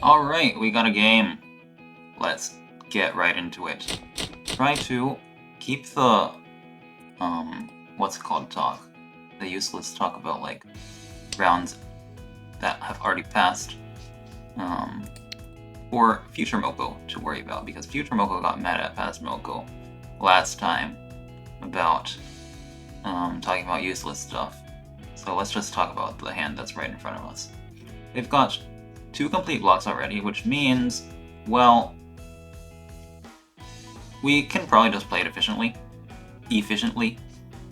Alright, we got a game. Let's get right into it. Try to keep the, what's it called, talk? The useless talk about, like, rounds that have already passed, for future Moko to worry about, because future Moko got mad at past Moko last time about, talking about useless stuff. So let's just talk about the hand that's right in front of us. They've got 2 complete blocks already, which means, well, we can probably just play it efficiently,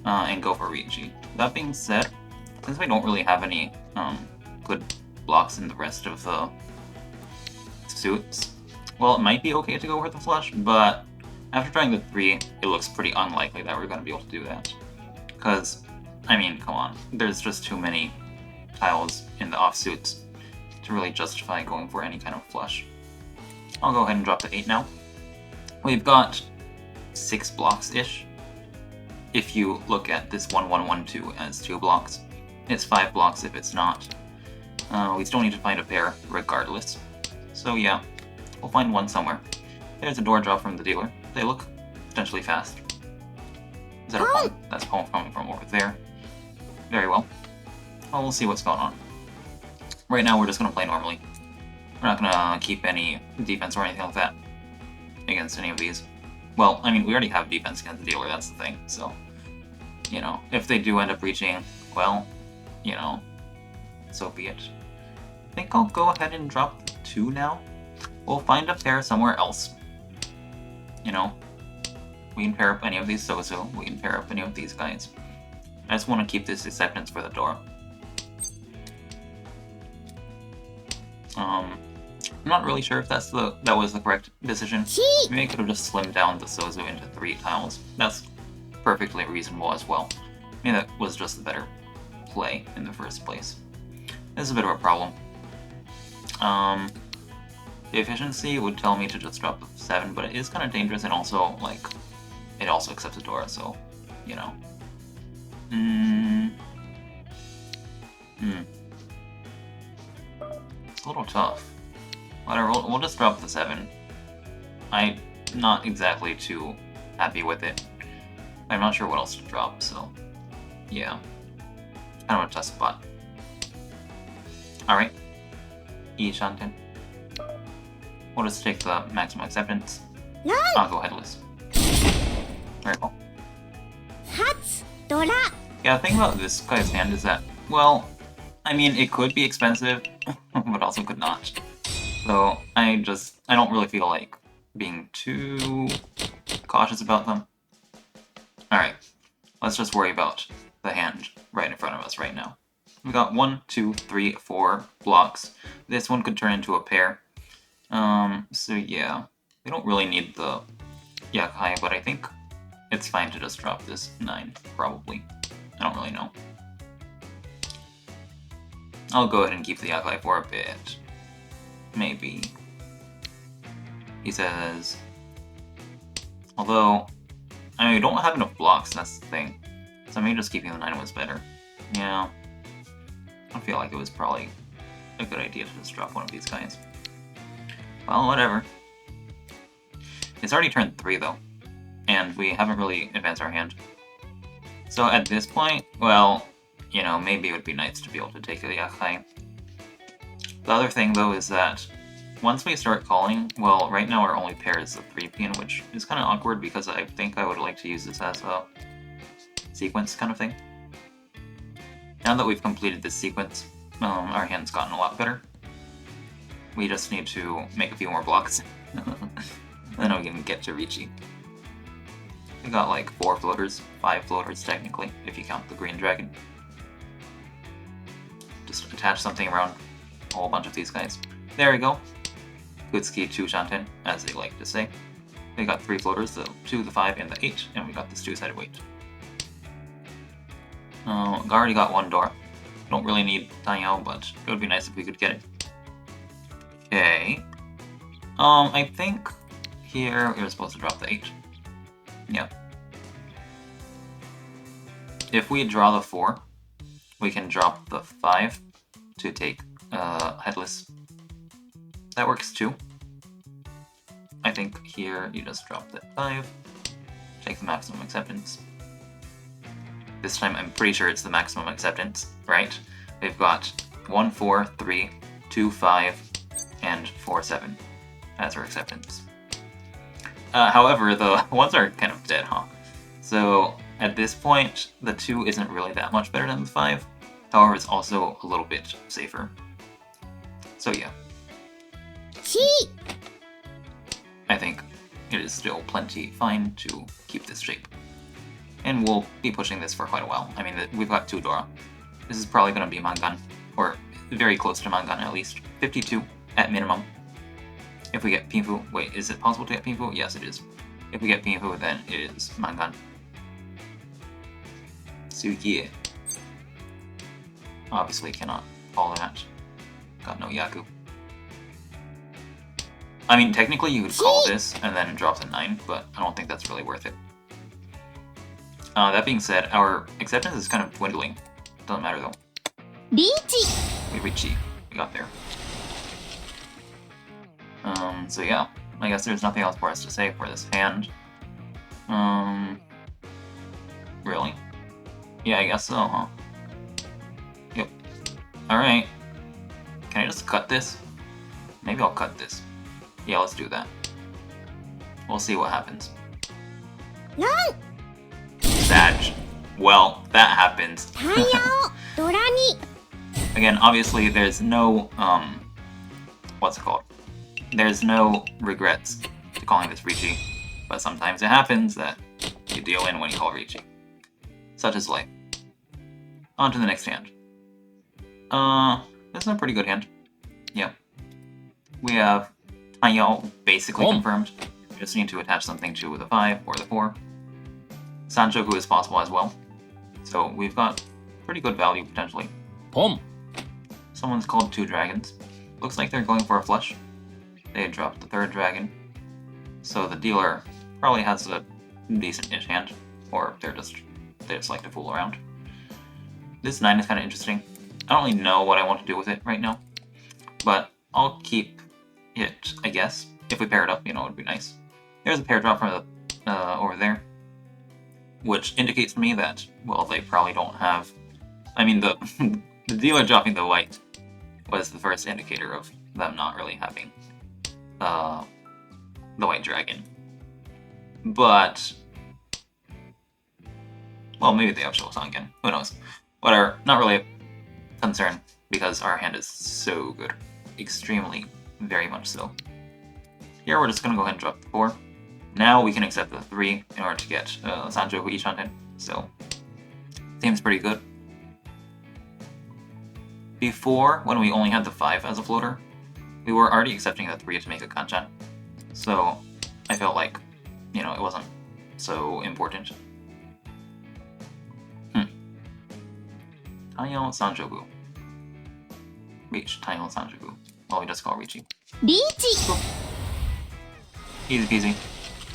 and go for Riichi. That being said, since we don't really have any good blocks in the rest of the suits, well, it might be okay to go for the flush, but after trying the 3, it looks pretty unlikely that we're going to be able to do that. Because, I mean, come on, there's just too many tiles in the offsuits to really justify going for any kind of flush. I'll go ahead and drop the 8 now. We've got 6 blocks-ish. If you look at this 1, 1, 1, 2 as 2 blocks, it's 5 blocks if it's not. We still need to find a pair regardless. So yeah, we'll find one somewhere. There's a door drop from the dealer. They look potentially fast. Is that a poem? That's a poem coming from over there. Very well. Well, we'll see what's going on. Right now we're just going to play normally. We're not going to keep any defense or anything like that against any of these. Well, I mean, we already have defense against the dealer, that's the thing, so, you know, if they do end up reaching, well, you know, so be it. I think I'll go ahead and drop the 2 now. We'll find a pair somewhere else. You know, we can pair up any of these Sozu, we can pair up any of these guys. I just want to keep this acceptance for the door. I'm not really sure if that was the correct decision. Maybe I could have just slimmed down the Sozu into 3 tiles. That's perfectly reasonable as well. Maybe that was just the better play in the first place. This is a bit of a problem. The efficiency would tell me to just drop the 7, but it is kind of dangerous, and also, like, it also accepts a door, so, you know. It's a little tough. Whatever, we'll just drop the 7. I'm not exactly too happy with it. I'm not sure what else to drop, so yeah. Kind of a tough spot. Alright. Shanten. We'll just take the maximum acceptance. I'll go headless. Very cool. Yeah, the thing about this guy's hand is that, well, I mean, it could be expensive, but also could not. So, I don't really feel like being too cautious about them. Alright, let's just worry about the hand right in front of us right now. We got 1, 2, 3, 4 blocks. This one could turn into a pair. So yeah, we don't really need the Yakai, but I think it's fine to just drop this 9, probably. I don't really know. I'll go ahead and keep the Yakai for a bit. Maybe. He says... Although, I mean, we don't have enough blocks, that's the thing. So maybe just keeping the 9 was better. Yeah. I feel like it was probably a good idea to just drop one of these guys. Well, whatever. It's already turned 3, though. And we haven't really advanced our hand. So at this point, well, you know, maybe it would be nice to be able to take the Yakai. The other thing, though, is that once we start calling, well, right now our only pair is the 3-pin, which is kind of awkward because I think I would like to use this as a sequence kind of thing. Now that we've completed this sequence, our hand's gotten a lot better. We just need to make a few more blocks. Then we can get to Riichi. We got like 4 floaters, 5 floaters technically, if you count the green dragon. Just attach something around a whole bunch of these guys. There we go. Kutsuki 2 Shanten, as they like to say. We got 3 floaters, the 2, the 5, and the 8, and we got this 2-sided weight. Already got 1 door. Don't really need Tanyao, but it would be nice if we could get it. Okay. I think here we were supposed to drop the 8. Yeah. If we draw the 4, we can drop the 5 to take headless. That works too. I think here you just drop that 5, take the maximum acceptance. This time I'm pretty sure it's the maximum acceptance, right? We've got 1, 4, 3, 2, 5, and 4, 7 as our acceptance. However, the ones are kind of dead, huh? So at this point, the 2 isn't really that much better than the 5. However, it's also a little bit safer. So yeah. I think it is still plenty fine to keep this shape. And we'll be pushing this for quite a while. I mean, we've got 2 Dora. This is probably going to be Mangan, or very close to Mangan at least. 52 at minimum. If we get Pinfu, wait, is it possible to get Pinfu? Yes, it is. If we get Pinfu, then it is Mangan. So yeah. Obviously cannot follow that. Got no Yaku. I mean, technically you could call this and then drop the 9, but I don't think that's really worth it. That being said, our acceptance is kind of dwindling. Doesn't matter though. Riichi. We got there. So yeah, I guess there's nothing else for us to say for this hand. Really? Yeah, I guess so, huh? Yep. Alright. Can I just cut this? Maybe I'll cut this. Yeah, let's do that. We'll see what happens. Sag. Well, that happens. Again, obviously there's no, what's it called? There's no regrets to calling this Riichi, but sometimes it happens that you deal in when you call Riichi. Such is life. On to the next hand. This is a pretty good hand. Yeah. We have Tanyao basically confirmed. We just need to attach something to the 5 or the 4. Sanchoku is possible as well. So we've got pretty good value potentially. Someone's called 2 dragons. Looks like they're going for a flush. They dropped the 3rd dragon. So the dealer probably has a decent-ish hand. Or they just like to fool around. This 9 is kind of interesting. I don't really know what I want to do with it right now. But I'll keep it, I guess. If we pair it up, you know, it would be nice. There's a pair drop from the over there. Which indicates to me that, well, they probably don't have... I mean, the the dealer dropping the white was the first indicator of them not really having the white dragon. But... well, maybe they have Shosan-gen. Who knows? Whatever. Not really a concern, because our hand is so good. Extremely, very much so. Here we're just going to go ahead and drop the 4. Now we can accept the 3 in order to get Sanchoku Ishanten, so seems pretty good. Before, when we only had the 5 as a floater, we were already accepting the 3 to make a Kanchan, so I felt like, you know, it wasn't so important. Taiyo Sanchoku. Taiyo Sanchoku. Well, we just call Riichi. Riichi! Easy peasy.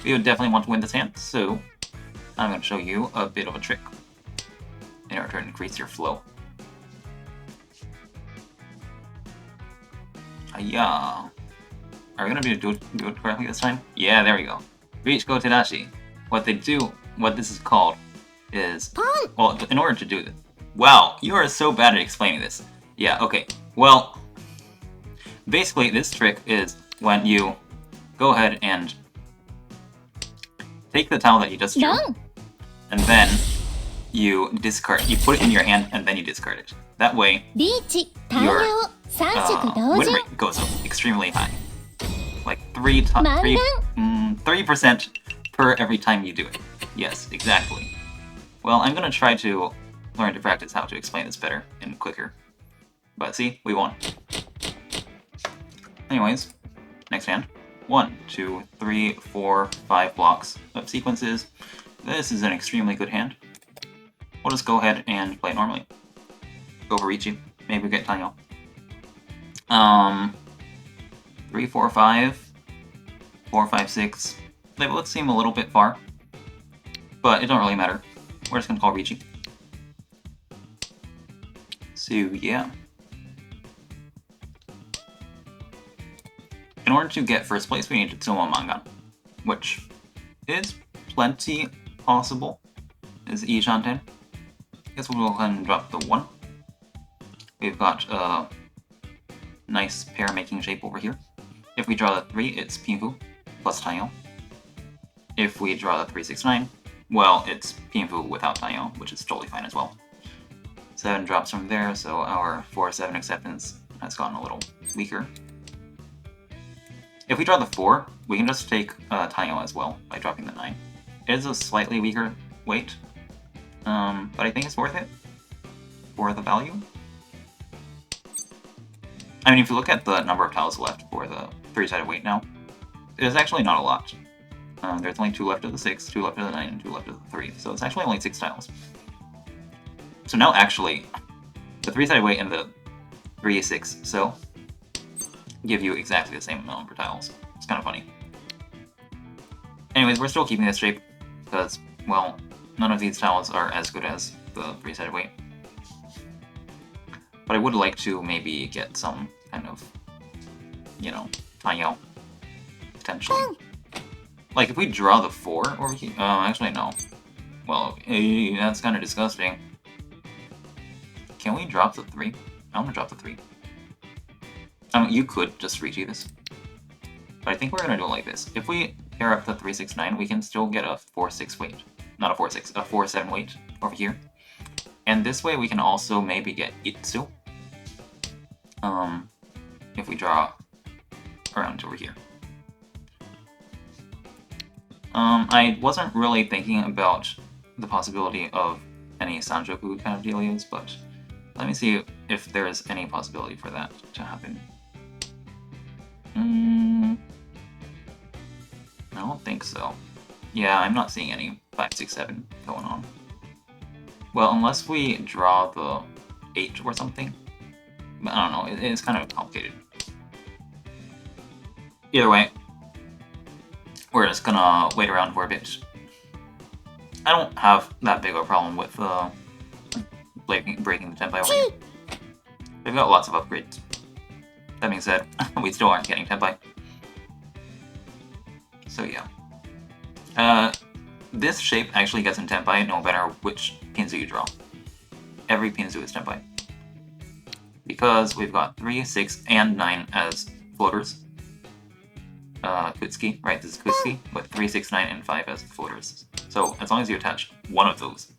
We would definitely want to win this hand, so I'm going to show you a bit of a trick in order to increase your flow. Yeah. Are we going to do it correctly this time? Yeah, there we go. Reach Go Tadashi. What this is called is... well, in order to do this... wow, you are so bad at explaining this. Yeah, okay. Well, basically this trick is when you go ahead and take the towel that you just drew, and then you discard. You put it in your hand, and then you discard it. That way, your win rate goes up extremely high, like 3% per every time you do it. Yes, exactly. Well, I'm gonna try to learn to practice how to explain this better and quicker. But see, we won. Anyways, next hand. 1, 2, 3, 4, 5 blocks of sequences. This is an extremely good hand. We'll just go ahead and play it normally. Go for Riichi. Maybe we get Taiyo. 3, 4, 5. 4, 5, 6. They both seem a little bit far. But it don't really matter. We're just gonna call Riichi. So yeah. In order to get first place, we need to Tsumo Mangan, which is plenty possible. Is Ishanten. Guess we'll go ahead and drop the 1. We've got a nice pair-making shape over here. If we draw the 3, it's Pinfu plus Taiyo. If we draw the 369, well, it's Pinfu without Taiyo, which is totally fine as well. 7 drops from there, so our 4-7 acceptance has gotten a little weaker. If we draw the 4, we can just take Taiyo as well by dropping the 9. It is a slightly weaker weight, but I think it's worth it for the value. I mean, if you look at the number of tiles left for the 3-sided weight now, it is actually not a lot. There's only 2 left of the 6, 2 left of the 9, and 2 left of the 3, so it's actually only 6 tiles. So now actually, the 3-sided weight and the 3-6 so give you exactly the same amount of tiles. It's kind of funny. Anyways, we're still keeping this shape, because, well, none of these tiles are as good as the 3-sided weight. But I would like to maybe get some kind of, you know, Taiyo, potentially. Like, if we draw the 4 over here... actually, no. Well, that's kind of disgusting. Can we drop the 3? I want to drop the 3. You could just Riichi this. But I think we're going to do it like this. If we pair up the 369, we can still get a 4-6 weight. Not a 4-6, a 4-7 weight over here. And this way we can also maybe get Itsu. If we draw around over here. I wasn't really thinking about the possibility of any Sanjoku kind of dealios, but let me see if there is any possibility for that to happen. I don't think so. Yeah, I'm not seeing any 5, 6, 7 going on. Well, unless we draw the 8 or something. But I don't know, it's kind of complicated. Either way, we're just gonna wait around for a bit. I don't have that big of a problem with breaking the Tenpai over here. They've got lots of upgrades. That being said, we still aren't getting Tenpai. So yeah. This shape actually gets in Tenpai no matter which Pinzu you draw. Every Pinzu is Tenpai. Because we've got 3, 6, and 9 as floaters. Kutsuki, right? This is Kutsuki, with 3, 6, 9, and 5 as floaters. So as long as you attach one of those,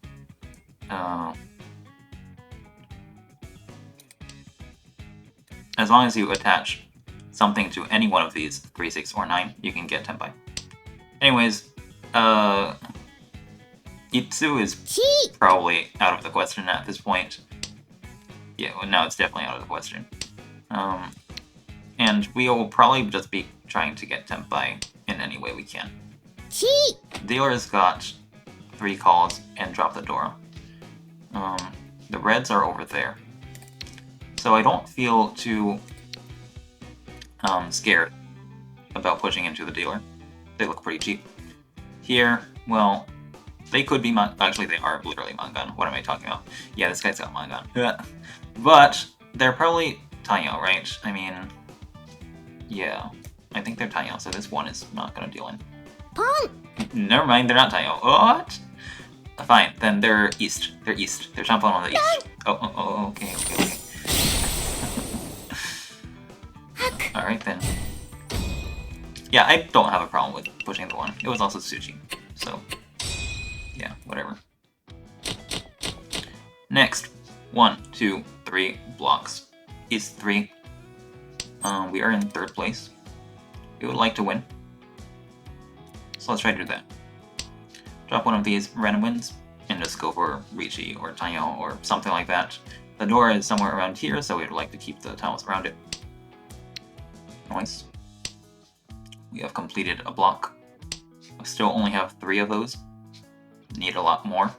as long as you attach something to any one of these 3, 6, or 9, you can get Tenpai. Anyways, Itsu is probably out of the question at this point. Yeah, well, now it's definitely out of the question. And we will probably just be trying to get Tenpai in any way we can. Dealer's got 3 calls and drop the Dora. The reds are over there. So I don't feel too scared about pushing into the dealer. They look pretty cheap. Here, well, they could be actually they are literally Mangan. What am I talking about? Yeah, this guy's got Mangan. But they're probably Taiyo, right? I mean, yeah. I think they're Taiyo, so this one is not gonna deal in. Never mind, they're not Taiyo. What? Fine, then they're east. They're east. They're Champon on the east. Oh, okay. Alright then. Yeah, I don't have a problem with pushing the 1. It was also Tsuchi, so yeah, whatever. Next, 1, 2, 3 blocks. East 3. We are in 3rd place. We would like to win. So let's try to do that. Drop one of these random wins and just go for Riichi or Taiyo or something like that. The door is somewhere around here, so we would like to keep the tiles around it. Nice. We have completed a block. I still only have 3 of those. Need a lot more.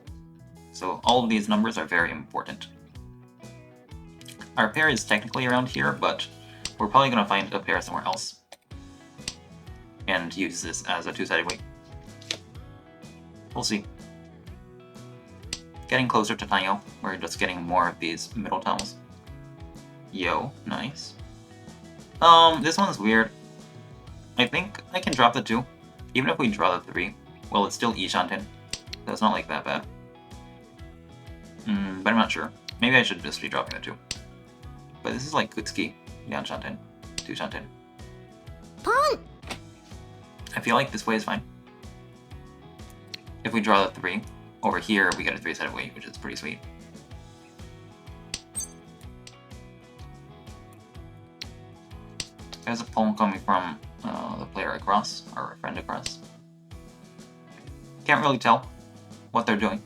So all of these numbers are very important. Our pair is technically around here, but we're probably going to find a pair somewhere else. And use this as a 2-sided weight. We'll see. Getting closer to Taiyo. We're just getting more of these middle tiles. Yo, nice. This one's weird. I think I can drop the 2. Even if we draw the 3, well, it's still Ishanten. So it's not like that bad. But I'm not sure. Maybe I should just be dropping the 2. But this is like Kutsuki, Yan Shanten, 2 Shanten. I feel like this way is fine. If we draw the 3, over here we get a 3-sided weight, which is pretty sweet. There's a poem coming from the player across, or a friend across. Can't really tell what they're doing,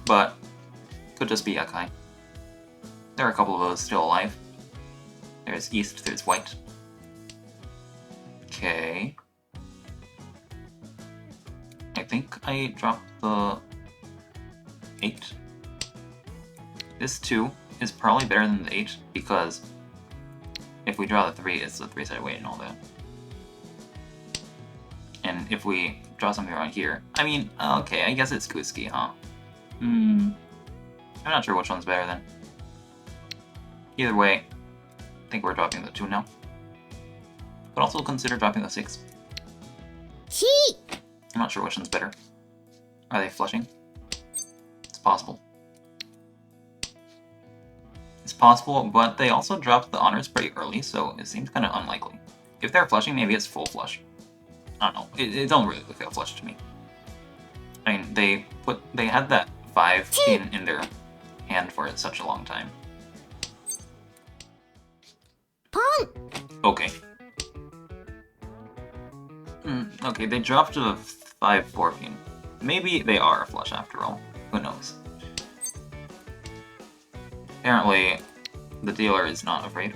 but could just be Yakai. There are a couple of those still alive. There's East, there's White. Okay. I think I dropped the 8. This 2 is probably better than the 8 because if we draw the 3, it's the 3-sided weight and all that. And if we draw something around here, I mean, okay, I guess it's Kutsuki, huh? I'm not sure which one's better then. Either way, I think we're dropping the 2 now. But also consider dropping the 6. I'm not sure which one's better. Are they flushing? It's possible. It's possible, but they also dropped the honors pretty early, so it seems kind of unlikely. If they're flushing, maybe it's full flush. I don't know. It don't really look like a flush to me. I mean, they had that 5 in their hand for such a long time. Okay. Okay, they dropped a 5-4 pin. Maybe they are a flush after all. Who knows? Apparently, the dealer is not afraid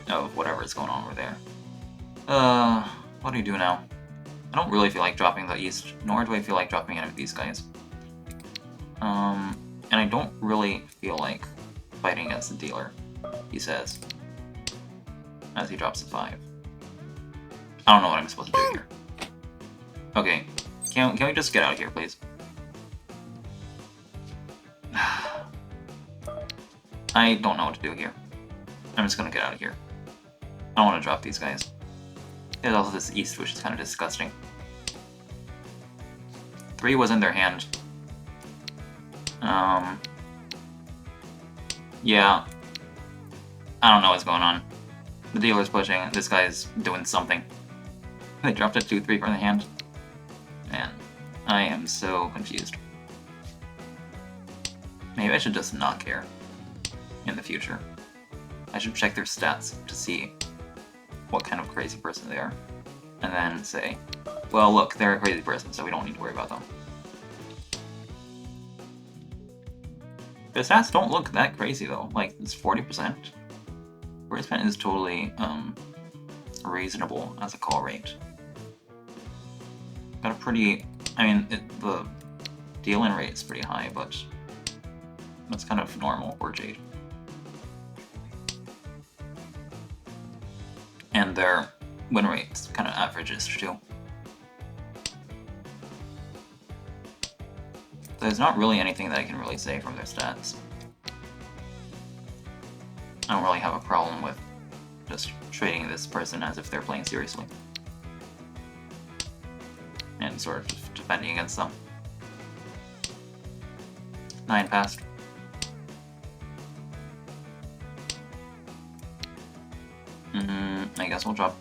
of whatever is going on over there. What do you do now? I don't really feel like dropping the East, nor do I feel like dropping any of these guys. And I don't really feel like fighting as the dealer, he says, as he drops the 5. I don't know what I'm supposed to do here. Okay, can we just get out of here, please? I don't know what to do here. I'm just gonna get out of here. I don't want to drop these guys. There's also this East, which is kind of disgusting. 3 was in their hand. Yeah. I don't know what's going on. The dealer's pushing, this guy's doing something. They dropped a 2-3 from the hand. Man, I am so confused. Maybe I should just not care in the future. I should check their stats to see what kind of crazy person they are. And then say, well look, they're a crazy person, so we don't need to worry about them. The stats don't look that crazy though, like it's 40%. Forty-percent is totally reasonable as a call rate. Got a pretty, I mean, the deal-in rate is pretty high, but that's kind of normal for Jade. And their win rate's kind of average-ish too. There's not really anything that I can really say from their stats. I don't really have a problem with just treating this person as if they're playing seriously. And sort of just defending against them. 9 passed. I guess we'll drop...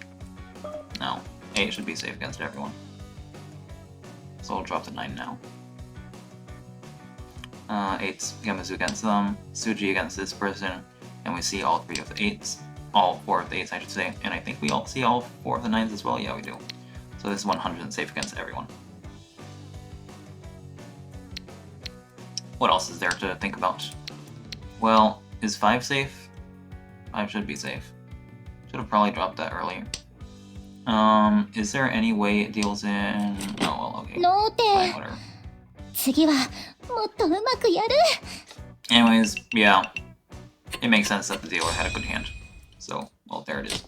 No. 8 should be safe against everyone. So we'll drop the 9 now. 8's Yamazu against them, Suji against this person, and we see all 3 of the 8s. All 4 of the 8s, I should say. And I think we all see all 4 of the 9s as well? Yeah, we do. So this is 100% safe against everyone. What else is there to think about? Well, is 5 safe? 5 should be safe. Should have probably dropped that earlier. Is there any way it deals in... Oh, well, okay. Fine, whatever. Anyways, yeah. It makes sense that the dealer had a good hand. So, well, there it is.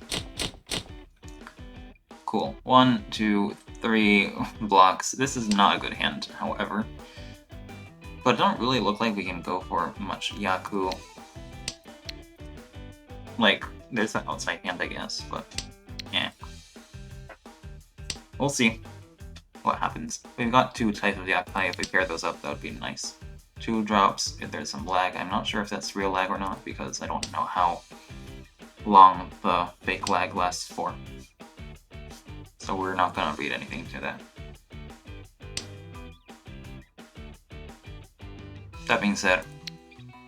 Cool. 1, 2, 3 blocks. This is not a good hand, however. But it don't really look like we can go for much Yaku. Like, there's an outside hand, I guess, but yeah. We'll see what happens. We've got 2 types of Yakai. If we pair those up, that would be nice. 2 drops, if there's some lag. I'm not sure if that's real lag or not, because I don't know how long the fake lag lasts for. So we're not gonna read anything to that. That being said,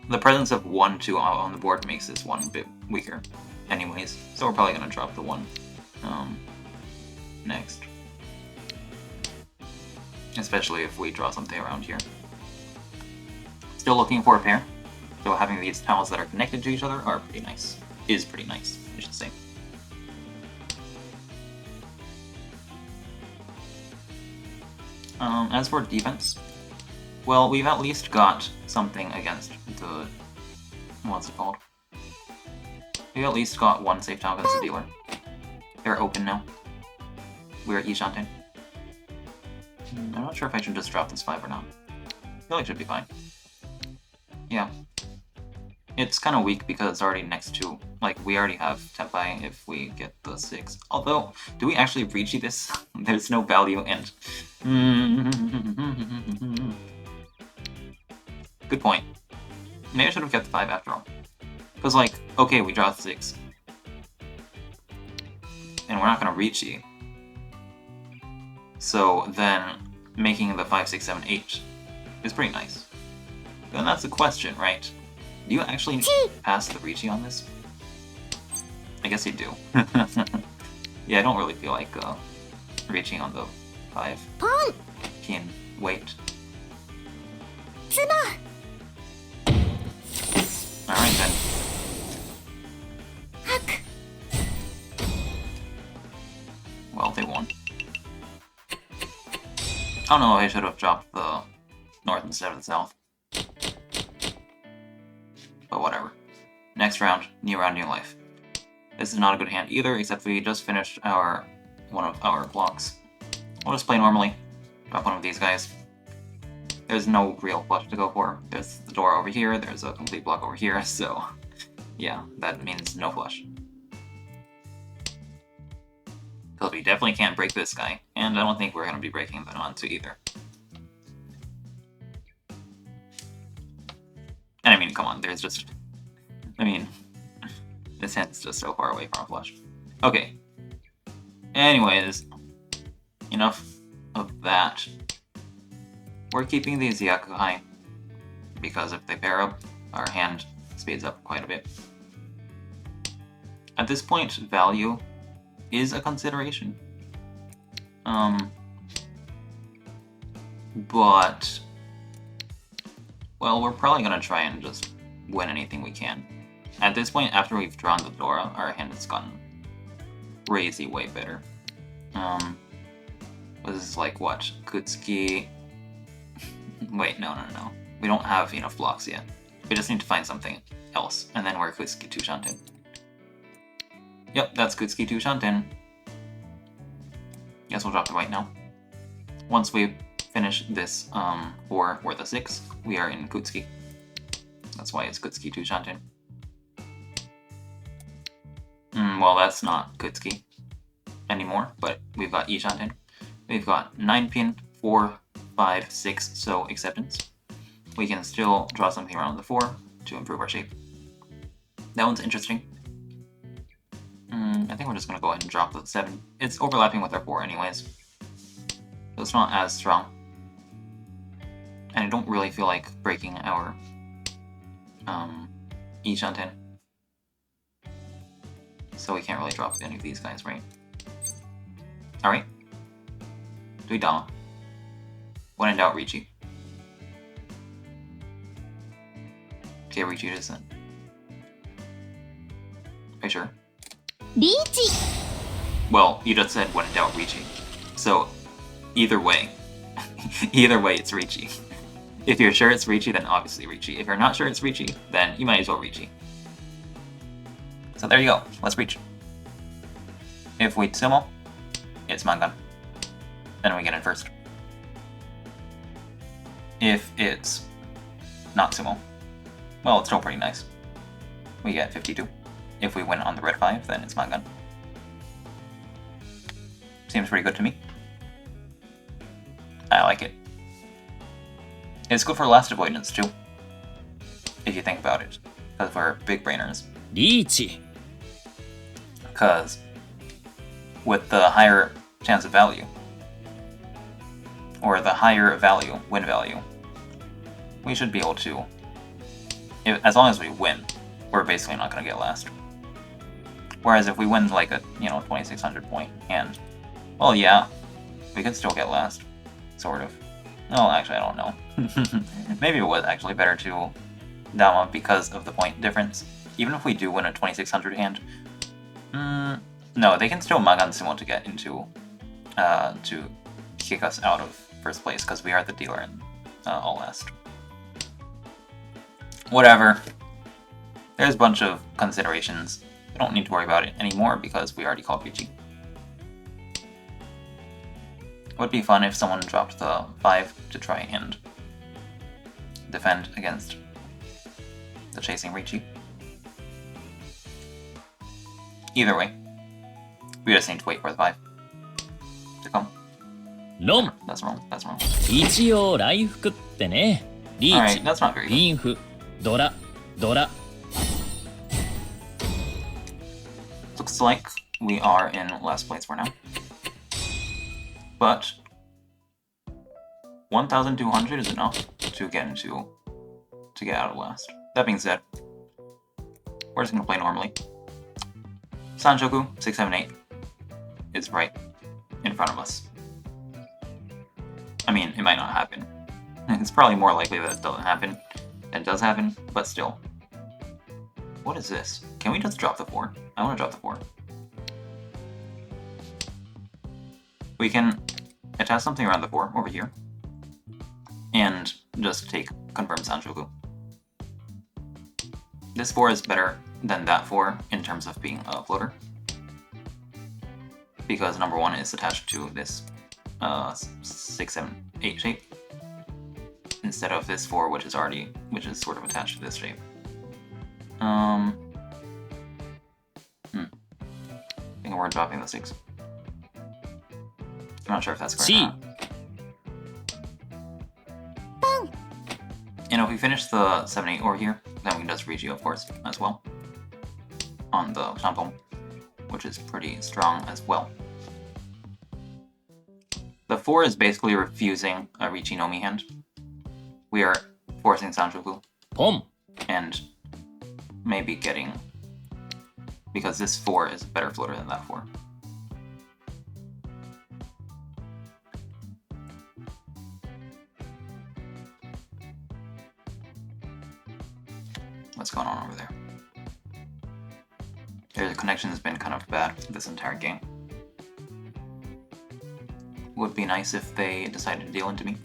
the presence of 1-2 on the board makes this one a bit weaker anyways, so we're probably gonna drop the 1 next. Especially if we draw something around here. Still looking for a pair, so having these tiles that are connected to each other are pretty nice. Is pretty nice, I should say. As for defense, well, we've at least got something against the... what's it called? We've at least got 1 safe tile against the dealer. They're open now. We're Ishanten. I'm not sure if I should just drop this 5 or not. I feel like it should be fine. Yeah. It's kind of weak because it's already next to... like, we already have Tenpai if we get the 6. Although, do we actually Riichi this? There's no value and... Good point. Maybe I should have kept the 5 after all. Because, like, okay, we draw 6. And we're not going to Riichi. So then, making the 5, 6, 7, 8 is pretty nice. And that's the question, right? Do you actually pass the Riichi on this? I guess you do. Yeah, I don't really feel like reaching on the 5. Can wait. Alright then. Well, they won. Oh no, I should have dropped the north instead of the south. But whatever. Next round, new life. This is not a good hand either, except we just finished one of our blocks. We'll just play normally. Drop one of these guys. There's no real flush to go for. There's the door over here, there's a complete block over here, so yeah, that means no flush. Because we definitely can't break this guy, and I don't think we're going to be breaking the onto either. And I mean, come on, there's just... I mean, this hand's just so far away from a flush. Okay. Anyways, enough of that. We're keeping these Yakuhai, because if they pair up, our hand speeds up quite a bit. At this point, value is a consideration. But... well, we're probably gonna try and just win anything we can. At this point, after we've drawn the Dora, our hand has gotten crazy way better. This is like, what? Kutsuki... Wait, no. We don't have enough blocks yet. We just need to find something else, and then we're Kutsuki 2 Shanten. Yep, that's Kutsuki 2 Shanten. Guess we'll drop the white now. Once we finish this 4 or the 6, we are in Kutsuki. That's why it's Kutsuki 2 Shanten. Well, that's not Kutsuki anymore, but we've got E Shanten. We've got 9 pin, 4, 5, 6, so acceptance. We can still draw something around the 4 to improve our shape. That one's interesting. I think we're just going to go ahead and drop the 7. It's overlapping with our 4 anyways, so it's not as strong. And I don't really feel like breaking our E Shanten. So we can't really drop any of these guys, right? Alright. Duidama. When in doubt, Riichi. Okay, Riichi it is then. Are you sure? Riichi! Well, you just said when in doubt, Riichi. So, either way. Either way, it's Riichi. If you're sure it's Riichi, then obviously Riichi. If you're not sure it's Riichi, then you might as well Riichi. So there you go. Let's reach. If we Sumo, it's Mangan. Then we get in first. If it's not Sumo, well, it's still pretty nice. We get 52. If we win on the red 5, then it's Mangan. Seems pretty good to me. I like it. It's good for last avoidance too, if you think about it, because we're big brainers. Riichi. Because with the higher chance of value, or the higher value, win value, we should be able to, as long as we win, we're basically not going to get last. Whereas if we win like a, 2600 point hand, well, yeah, we could still get last, sort of. No, actually, I don't know. Maybe it was actually better to Dama because of the point difference. Even if we do win a 2600 hand, no, they can still Magan Sumo to get into, to kick us out of first place because we are the dealer in all last. Whatever. There's a bunch of considerations. We don't need to worry about it anymore because we already called Riichi. Would be fun if someone dropped the 5 to try and defend against the chasing Riichi. Either way, we just need to wait for the 5 to come. ロン That's wrong, that's wrong. 一応来福ってね。リー Alright, チ that's not very good. インフドラドラ Looks like we are in last place for now. But 1,200 is enough to get out of last. That being said, we're just gonna play normally. Sanchoku 678 is right in front of us. I mean, it might not happen. It's probably more likely that it doesn't happen than it does happen, but still. What is this? Can we just drop the 4? I want to drop the 4. We can attach something around the 4 over here and just take confirm Sanchoku. This 4 is better than that 4 in terms of being a floater, because number 1 is attached to this 6, 7, 8 shape instead of this 4, which is sort of attached to this shape. I think we're dropping the 6. I'm not sure if that's correct. C. Or not. And if we finish the 7-8 over here, then we can just Riichi, of course, as well. On the Shampoo, which is pretty strong as well. The 4 is basically refusing a Riichi no Mi hand. We are forcing Sanchoku. ポン And maybe getting... because this 4 is a better floater than that 4. What's going on over there? Their connection has been kind of bad this entire game. Would be nice if they decided to deal into me.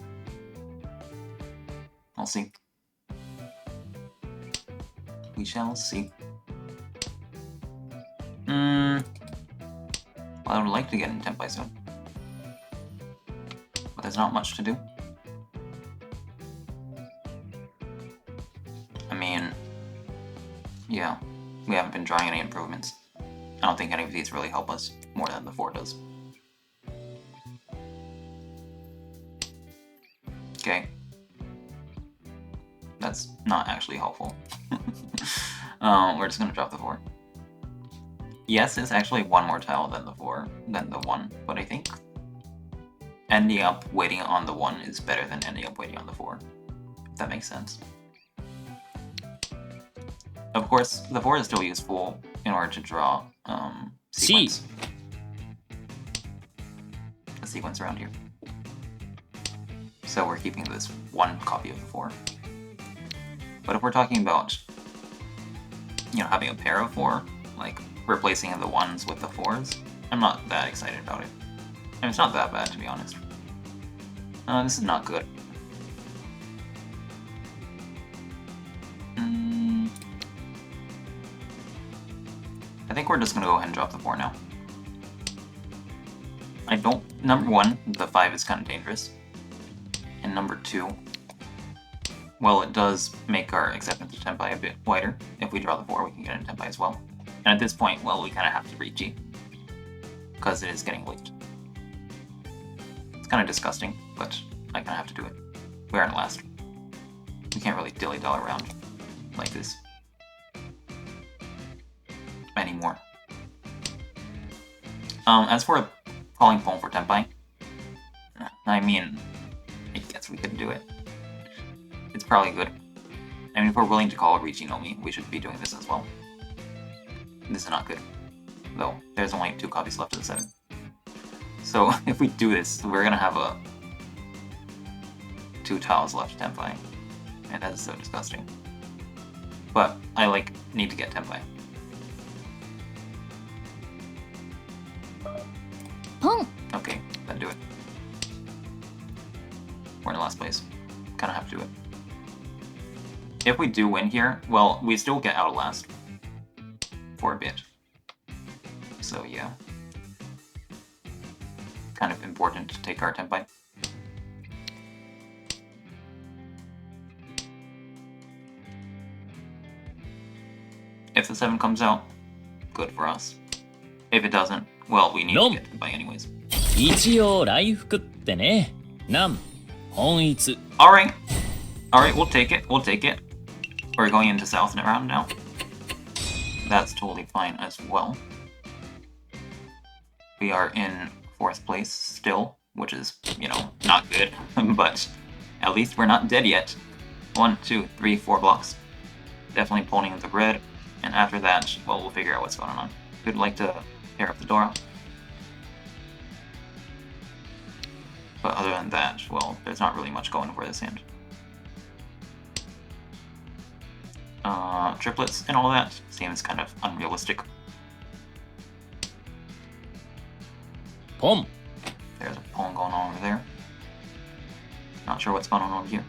We'll see. We shall see. Well, I would like to get in Tenpai soon, but there's not much to do. I mean, yeah, we haven't been drawing any improvements. I don't think any of these really help us more than the 4 does. Okay. That's not actually helpful. We're just gonna drop the 4. Yes, it's actually one more tile than the 1, but I think ending up waiting on the 1 is better than ending up waiting on the 4. If that makes sense. Of course, the 4 is still useful in order to draw sequence. A sequence around here. So we're keeping this 1 copy of the 4. But if we're talking about, having a pair of 4, like replacing the 1s with the 4s, I'm not that excited about it. I mean, it's not that bad, to be honest. This is not good. I think we're just gonna go ahead and drop the 4 now. Number 1, the 5 is kind of dangerous. And number 2, well, it does make our acceptance to Tenpai a bit wider. If we draw the 4, we can get into Tenpai as well. And at this point, well, we kind of have to Riichi, because it is getting late. It's kind of disgusting, but I kind of have to do it. We aren't last. We can't really dilly-dally around like this anymore. As for calling Pong for Tenpai, I mean, I guess we could do it. It's probably good. I mean, if we're willing to call Riichi Nomi, we should be doing this as well. This is not good. Though, there's only 2 copies left of the 7. So, if we do this, we're gonna have 2 tiles left Tenpai. And that is so disgusting. But, I, need to get Tenpai. Pong. Okay, then do it. We're in last place. Kinda have to do it. If we do win here, well, we still get out of last. For a bit. So, yeah. Kind of important to take our Tenpai. If the 7 comes out, good for us. If it doesn't, well, we need to get Tenpai anyways. 一応来福ってね。南本一。 Alright. Alright, we'll take it. We'll take it. We're going into South round now. That's totally fine as well. We are in 4th place still, which is, not good. But at least we're not dead yet. 1, 2, 3, 4 blocks. Definitely pulling the red. And after that, well, we'll figure out what's going on. We'd like to pair up the Dora. But other than that, well, there's not really much going for this hand. Triplets and all that seems kind of unrealistic. Pom. There's a Pong going on over there. Not sure what's going on over here.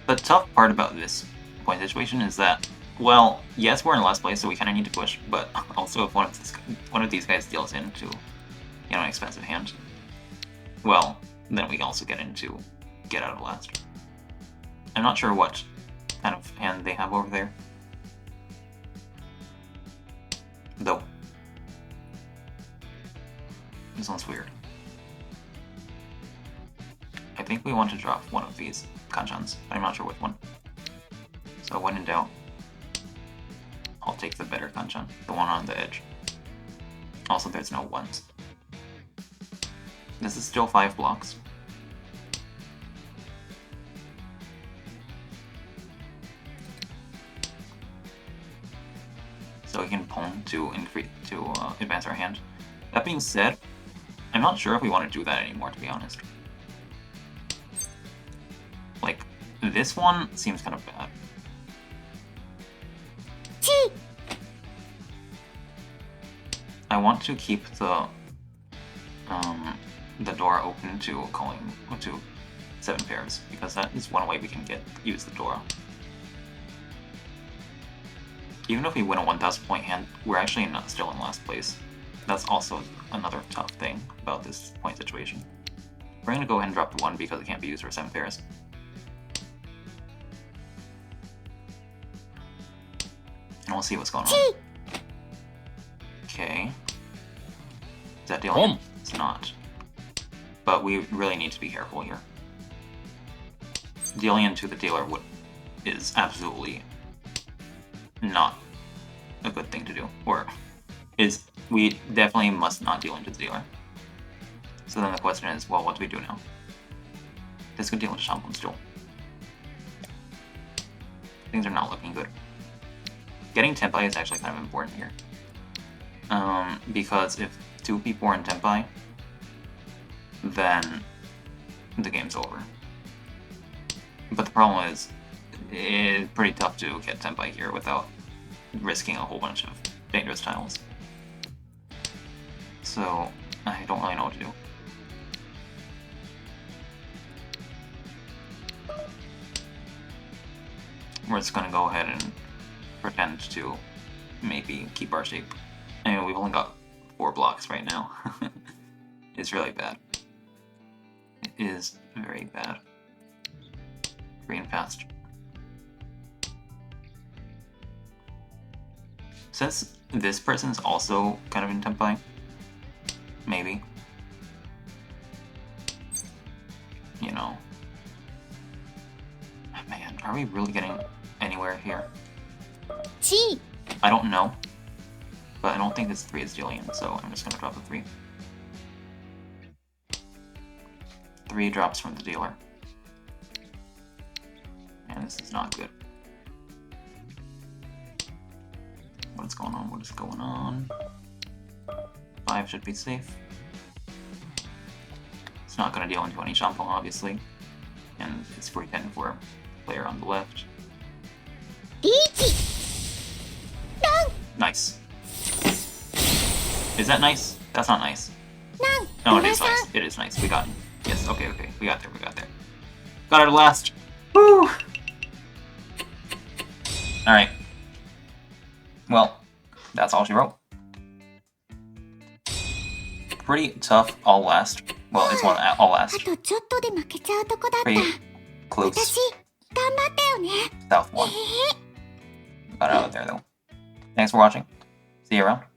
The tough part about this point situation is that, well, yes, we're in last place, so we kind of need to push, but also if one of these guys deals into, an expensive hand, well, then we also get out of last. I'm not sure what kind of hand they have over there, though. This one's weird. I think we want to drop one of these kanchans, but I'm not sure which one. So when in doubt, I'll take the better kanchan, the one on the edge. Also, there's no ones. This is still 5 blocks. So we can Pong to advance our hand. That being said, I'm not sure if we want to do that anymore, to be honest. This one seems kind of bad. I want to keep the door open to calling to 7 pairs, because that is one way we can use the Dora. Even if we win a 1,000 point hand, we're actually still in last place. That's also another tough thing about this point situation. We're gonna go ahead and drop the 1 because it can't be used for 7 pairs. And we'll see what's going on. Okay. Is that dealing? It's not. But we really need to be careful here. Dealing into the dealer is absolutely not a good thing to do. We definitely must not deal into the dealer. So then the question is, well, what do we do now? This could deal into Shampoo still. Things are not looking good. Getting Tenpai is actually kind of important here. Because if 2 people are in Tenpai, then the game's over. But the problem is, it's pretty tough to get Tenpai here without risking a whole bunch of dangerous tiles. So, I don't really know what to do. We're just gonna go ahead and pretend to maybe keep our shape. Anyway, we've only got 4 blocks right now. It's really bad. It is very bad. Green fast. Since this person's also kind of in Tenpai, maybe. you know. Man, are we really getting anywhere here? 地位 I don't know. But I don't think this 3 is Jillian, so I'm just gonna drop the 3. 3 drops from the dealer. And this is not good. What is going on? What is going on? 5 should be safe. It's not gonna deal into any shampoo, obviously. And it's free 10 for player on the left. リーチ Nice. Is that nice? That's not nice. なん No, it is nice. It is nice. We got it. Yes, okay, okay. We got there, we got there. Got our last. Woo! Alright. Well, that's all she wrote. Pretty tough all last. Well, it's one all あ last. とちょっとで負けちゃうとこだった Pretty close. 私頑張ったよね South one. Got out of there though. Thanks for watching. See you around.